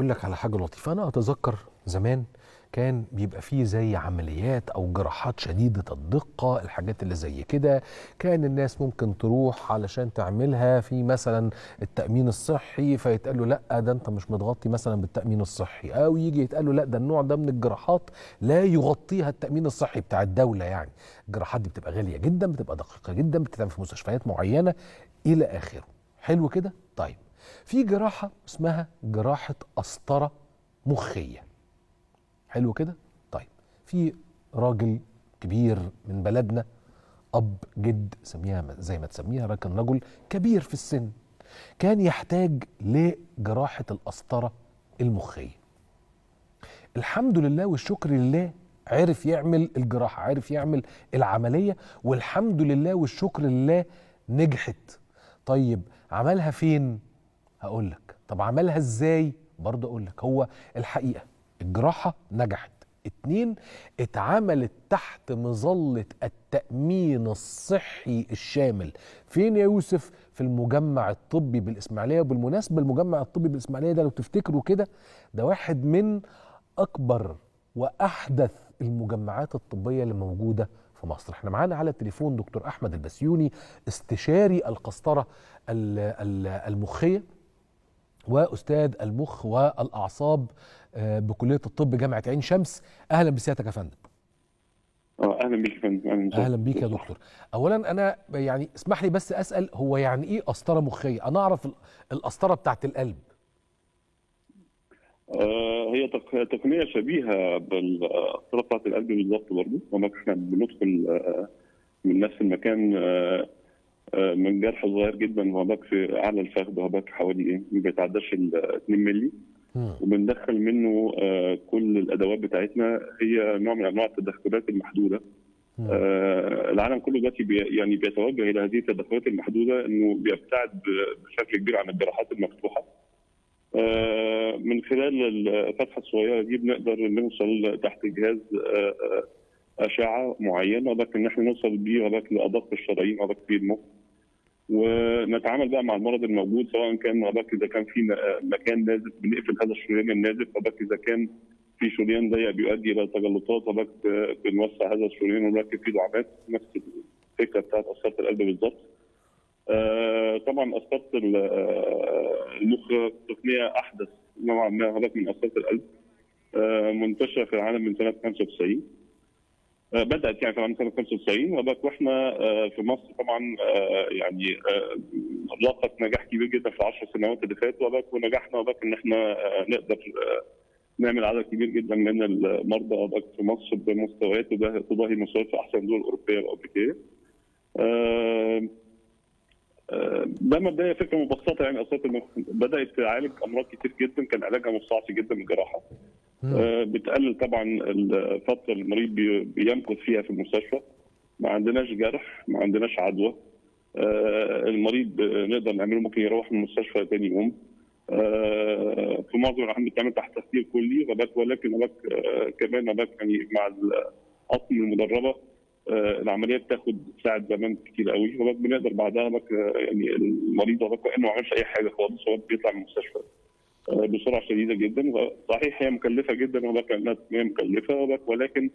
اقول لك على حاجه لطيفه. انا اتذكر زمان كان بيبقى فيه زي عمليات او جراحات شديده الدقه، الحاجات اللي زي كده كان الناس ممكن تروح علشان تعملها في مثلا التامين الصحي، فيتقال له لا ده انت مش متغطي مثلا بالتامين الصحي، او يجي يتقال له لا ده النوع ده من الجراحات لا يغطيها التامين الصحي بتاع الدوله. يعني الجراحات دي بتبقى غاليه جدا، بتبقى دقيقه جدا، بتتعمل في مستشفيات معينه الى اخره. حلو كده؟ طيب، في جراحة اسمها جراحة قسطرة مخية. حلو كده؟ طيب، في راجل كبير من بلدنا، أب جد سميها زي ما تسميها، لكن رجل كبير في السن كان يحتاج لجراحة القسطرة المخية. الحمد لله والشكر لله عرف يعمل الجراحة، عرف يعمل العملية، والحمد لله والشكر لله نجحت. طيب عملها فين؟ هقول لك. طب عملها ازاي؟ برضه اقول لك. هو الحقيقه الجراحه نجحت. 2، اتعملت تحت مظله التامين الصحي الشامل. فين يا يوسف؟ في المجمع الطبي بالاسماعيليه. وبالمناسبه المجمع الطبي بالاسماعيليه ده لو تفتكروا كده، ده واحد من اكبر واحدث المجمعات الطبيه اللي موجوده في مصر. احنا معانا على التليفون دكتور احمد البسيوني، استشاري القسطره المخيه واستاذ المخ والاعصاب بكليه الطب جامعه عين شمس. اهلا بسيادتك يا فندم. اهلا بيك يا فندم. اهلا بيك يا دكتور. اولا انا يعني اسمح لي بس اسال، هو يعني ايه قسطره مخيه؟ انا اعرف القسطره بتاعت القلب. هي تقنيه شبيهه بالقسطره بتاعت القلب بالظبط برضه، ولكن احنا بندخل من نفس المكان من جرح صغير جدا وهباك في اعلى الفخذ، وهباك حوالي ما بيتعداش ال 2 مللي، وبندخل منه كل الادوات بتاعتنا. هي نوع من انواع التدخلات المحدوده. العالم كله دلوقتي يعني بيتوجه الى هذه التدخلات المحدوده، انه بيبتعد بشكل كبير عن الجراحات المفتوحه. من خلال الفتحه الصغيره دي بنقدر نوصل تحت جهاز اشعه معينه، ولكن ان احنا نوصل بيه ولكن لادق الشرايين ولكن في المخ، ونتعامل بقى مع المرض الموجود، سواء كان ولكن اذا كان في مكان نازف بنقفل هذا الشريان النازف، ولكن اذا كان في شريان ضيق بيؤدي الى تجلطات ولكن بنوسع هذا الشريان ونركب فيه دعامات. نفس الفكره بتاعت قسطره القلب بالظبط. طبعا قسطره المخ تقنيه احدث نوعا ما من قسطره القلب، منتشره في العالم من سنه 95. بدات يعني طبعا سنه 95، واحنا في مصر طبعا يعني لاقت نجاح كبير جدا في ال10 سنوات اللي فاتوا، ونجحنا ان احنا نقدر نعمل عدد كبير جدا من المرضى في مصر بمستويات تضاهي مستويات في احسن الدول الاوروبيه والامريكيه. ده مبدئيا فكره مبسطه. يعني قسطره المخ بدات تعالج امراض كتير جدا كان علاجها مستعصي جدا من الجراحه. بتقلل طبعا الفتره اللي المريض بيمكث فيها في المستشفى. ما عندناش جرح، ما عندناش عدوى. المريض نقدر نعمله ممكن يروح من المستشفى ثاني يوم. في معظم الاحيان بتعمل تحت تخدير كلي، ولكن كمان يعني مع الاطقم المدربه العمليه بتاخد ساعه زمان كتير قوي، بنقدر بعدها يعني المريض كانه ما عملش اي حاجه خالص، هو بيطلع من المستشفى بسرعه شديده جدا. صحيح هي مكلفه جدا، ولكن هي مكلفه، ولكن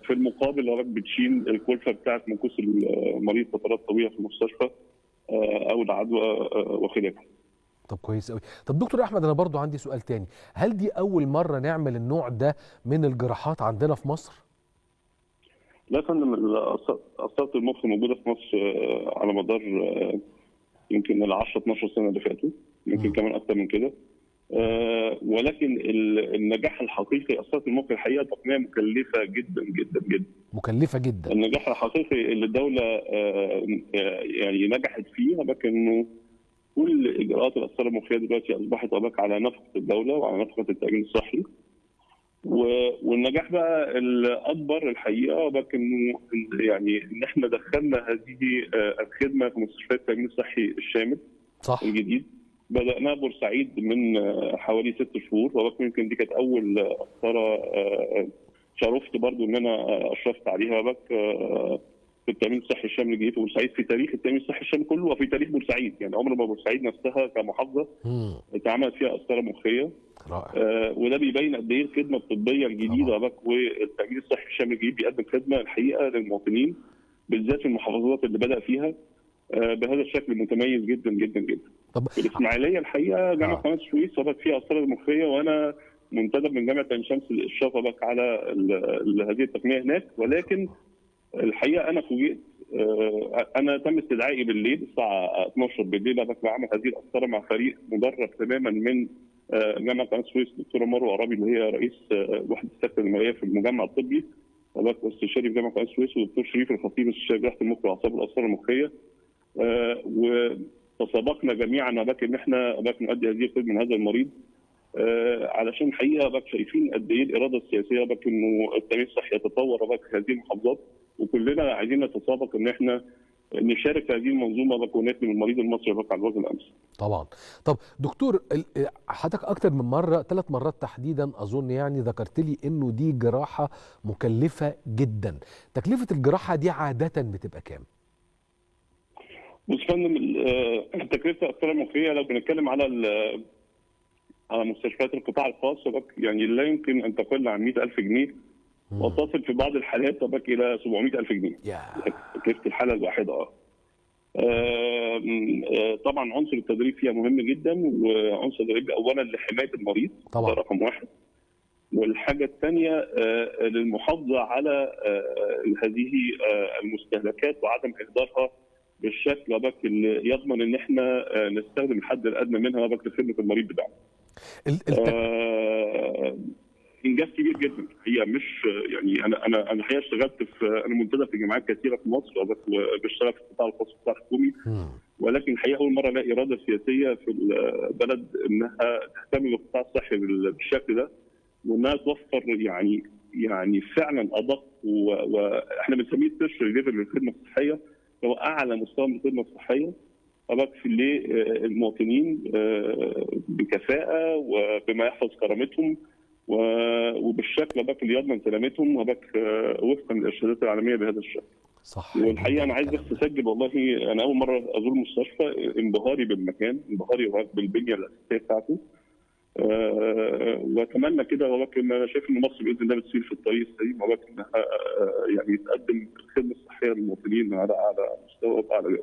في المقابل بتشيل الكلفه بتاعت مكوث المريض فترات طويله في المستشفى او العدوى وخلافه. طب كويس قوي. طب دكتور احمد، انا برضو عندي سؤال تاني. هل دي اول مره نعمل النوع ده من الجراحات عندنا في مصر؟ لا يا فندم، قسطره المخ موجوده في مصر على مدار يمكن ال 10 12 سنه اللي فاتوا، يمكن كمان اكثر من كده. ولكن النجاح الحقيقي قسطره المخ الحقيقه تقنيه مكلفه جدا جدا جدا. مكلفه جدا. النجاح الحقيقي اللي الدوله يعني نجحت فيه، ولكن كل اجراءات القسطره المخيه دلوقتي اصبحت على نفقه الدوله وعلى نفقه التامين الصحي. والنجاح بقى الاكبر الحقيقه لكن يعني ان احنا دخلنا هذه الخدمه في مستشفيات التامين الصحي الشامل صح. الجديد. بدأناه بورسعيد من حوالي 6 شهور، ولكن يمكن دي كانت أول قسطرة شرفت برضو إن أنا أشرفت عليها في التأمين الصحي الشامل الجديد في بورسعيد، في تاريخ التأمين الصحي الشامل كله وفي تاريخ بورسعيد. يعني عمر ما بورسعيد نفسها كمحافظة اتعملت فيها قسطرة مخية. رائع. وده بيبين قد ايه الخدمه الطبيه الجديده والتامين الصحي الشامل الجديد بيقدم خدمه الحقيقه للمواطنين بالذات في المحافظات اللي بدا فيها بهذا الشكل متميز جدا جدا جدا. طب في الاسماعيليه الحقيقه جامعه قناه السويس فيها اسرار المخيه، وانا منتدب من جامعه عين شمس للاشراف على هذه التقنيه هناك، ولكن الحقيقه انا فوجئت. انا تم استدعائي بالليل الساعه 12 بالليل بعمل هذه القسطره مع فريق مدرب تماما من جامعه قناه السويس، الدكتوره مروه عرابي اللي هي رئيس وحده السكن الماليه في المجمع الطبي واستشاري في جامعه قناه السويس، والدكتور شريف الخطيب استشاري جراحه المخ والاعصاب والاسرار المخيه. وتسابقنا جميعا ان احنا نؤدي هذه الخدمه من هذا المريض، علشان الحقيقه شايفين قد ايه الاراده السياسيه انه التامين الصحي يتطور في هذه المحافظات، وكلنا عايزين نتسابق ان احنا نشارك في هذه المنظومه ونخدم المريض المصري على وجه الامس. طبعا. طب دكتور، حضرتك اكتر من مره، 3 مرات تحديدا اظن، يعني ذكرت لي انه دي جراحه مكلفه جدا. تكلفه الجراحه دي عاده بتبقى كام؟ بص يا فندم، تكلفه القسطره المخيه لو بنتكلم على مستشفيات القطاع الخاص يعني لا يمكن ان تقل عن 100,000 جنيه وتصل في بعض الحالات الى 700,000 جنيه. تكلفه الحاله الواحده. طبعا عنصر التدريب فيها مهم جدا، وعنصر التدريب اولا لحمايه المريض طبعا، ده رقم واحد. والحاجه الثانيه للمحافظه على هذه المستهلكات وعدم اهدارها بالشكل اللي يضمن ان احنا نستخدم الحد الادنى منها لخدمه المريض بتاعنا. انجاز كبير جدا. هي مش يعني انا الحقيقه اشتغلت انا منتدب في جامعات كثيره في مصر وبشتغل في القطاع الخاص والقطاع الحكومي، ولكن الحقيقه اول مره الاقي اراده سياسيه في البلد انها تهتم بالقطاع الصحي بالشكل ده، وانها توفر يعني فعلا ادق، واحنا بنسميه التيرشري ليفل للخدمه الصحيه، هو اعلى مستوى من الخدمه الصحيه للمواطنين بكفاءه وبما يحفظ كرامتهم وبالشكل اللي يضمن سلامتهم وفقا للارشادات العالميه بهذا الشكل. صح. والحقيقه انا عايز بس اسجل، والله انا اول مره ازور المستشفى، انبهاري بالمكان، انبهاري بالبنيه الاساسيه بتاعته. واتمنى كده ولكن انا شايف ان مصر باذن الله بتسير في الطريق السليم، ولكن يعني تقدم الخدمه الصحيه للمواطنين على مستوى واعلى جوده.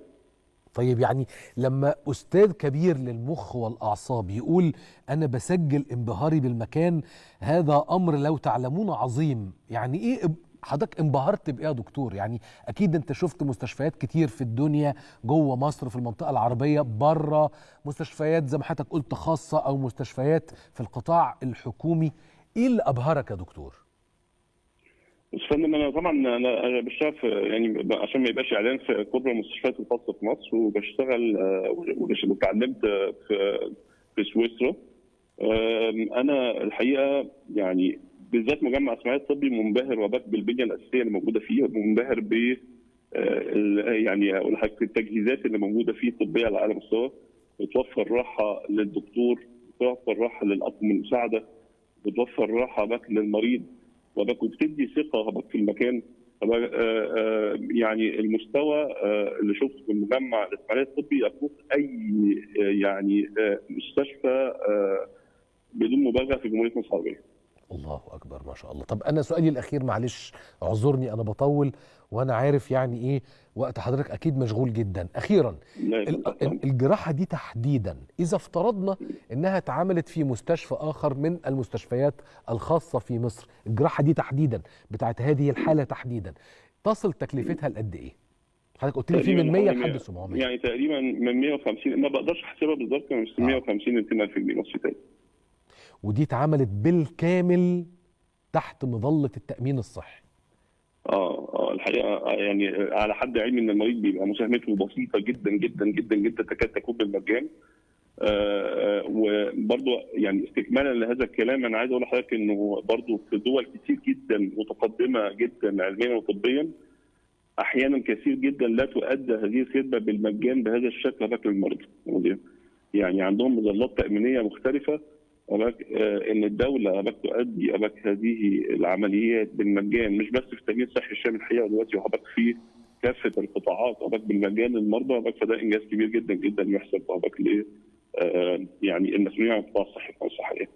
طيب، يعني لما أستاذ كبير للمخ والأعصاب يقول أنا بسجل انبهاري بالمكان، هذا أمر لو تعلمون عظيم. يعني إيه حضرتك انبهرت بإيه يا دكتور؟ يعني أكيد أنت شفت مستشفيات كتير في الدنيا، جوه مصر، في المنطقة العربية، بره، مستشفيات زي ما حضرتك قلت خاصة أو مستشفيات في القطاع الحكومي. إيه اللي أبهرك يا دكتور؟ بس فندم، انا طبعا انا بشتغل يعني عشان ما يبقاش اعلان في كبرى المستشفيات الخاصه في مصر، وبشتغل واتعلمت في سويسرا. انا الحقيقه يعني بالذات مجمع اسماعيل الطبي منبهر بالبنيه الاساسيه اللي موجوده فيه، ومنبهر ب يعني التجهيزات اللي موجوده فيه الطبيه على اعلى مستوى، بتوفر راحه للدكتور، بتوفر راحه للاطقم المساعده، بتوفر راحه للمريض، وبتدي ثقه في المكان. يعني المستوى اللي شفته في المجمع الاسماعيلي الطبي يفوق اي يعني مستشفى بدون مبالغه في جمهوريه مصر العربيه. الله اكبر، ما شاء الله. طب انا سؤالي الاخير، معلش اعذرني انا بطول، وانا عارف يعني ايه وقت حضرتك اكيد مشغول جدا. اخيرا، الجراحه دي تحديدا اذا افترضنا انها اتعملت في مستشفى اخر من المستشفيات الخاصه في مصر، الجراحه دي تحديدا بتاعت هذه الحاله تحديدا تصل تكلفتها لقد ايه؟ حضرتك قلت لي في من 100 لحد 700، يعني تقريبا من 150، ما بقدرش احسبها بالظبط، من 150 ل 200,000 جنيه مصري تاني. ودي اتعملت بالكامل تحت مظله التامين الصحي. الحقيقه يعني على حد علمي ان المريض بيبقى مساهمته بسيطه جدا جدا جدا جدا، تكاد تكون بالمجان. وبرضه يعني استكمالا لهذا الكلام، انا عايز اقول لحضرتك انه برضه في دول كتير جدا متقدمه جدا علميا وطبيا احيانا كثير جدا لا تؤدى هذه الخدمه بالمجان بهذا الشكل للمرضى. يعني عندهم مظلات تامينيه مختلفه، ان الدوله تؤدي هذه العمليات بالمجان، مش بس في التامين الصحي الشامل الحقيقه دلوقتي، في كافه القطاعات بالمجان للمرضى. فده انجاز كبير جدا جدا يحسب يعني المسؤولين عن القطاع الصحي في مصر حاليا.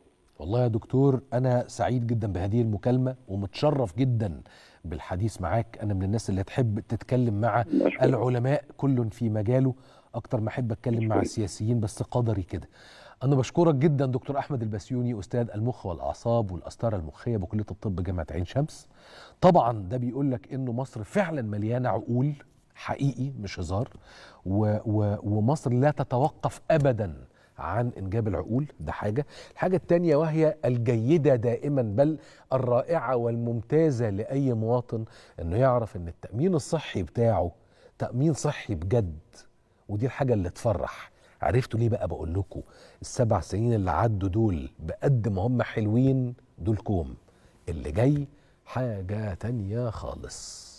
والله يا دكتور أنا سعيد جدا بهذه المكالمة ومتشرف جدا بالحديث معاك. أنا من الناس اللي تحب تتكلم مع أشكرك. العلماء كل في مجاله أكتر ما أحب أتكلم مع أشكرك. السياسيين، بس قدري كده. أنا بشكرك جدا دكتور أحمد البسيوني، أستاذ المخ والأعصاب والأسطرة المخية بكلية الطب جامعة عين شمس. طبعا ده بيقول لك إنه مصر فعلا مليانة عقول حقيقي مش هزار، ومصر لا تتوقف أبدا عن إنجاب العقول. ده حاجة. الحاجة التانية وهي الجيدة دائما بل الرائعة والممتازة لأي مواطن إنه يعرف إن التأمين الصحي بتاعه تأمين صحي بجد، ودي الحاجة اللي تفرح. عرفتوا ليه بقى بقول لكم ال7 سنين اللي عدوا دول بقد ما هم حلوين دول كوم، اللي جاي حاجة تانية خالص.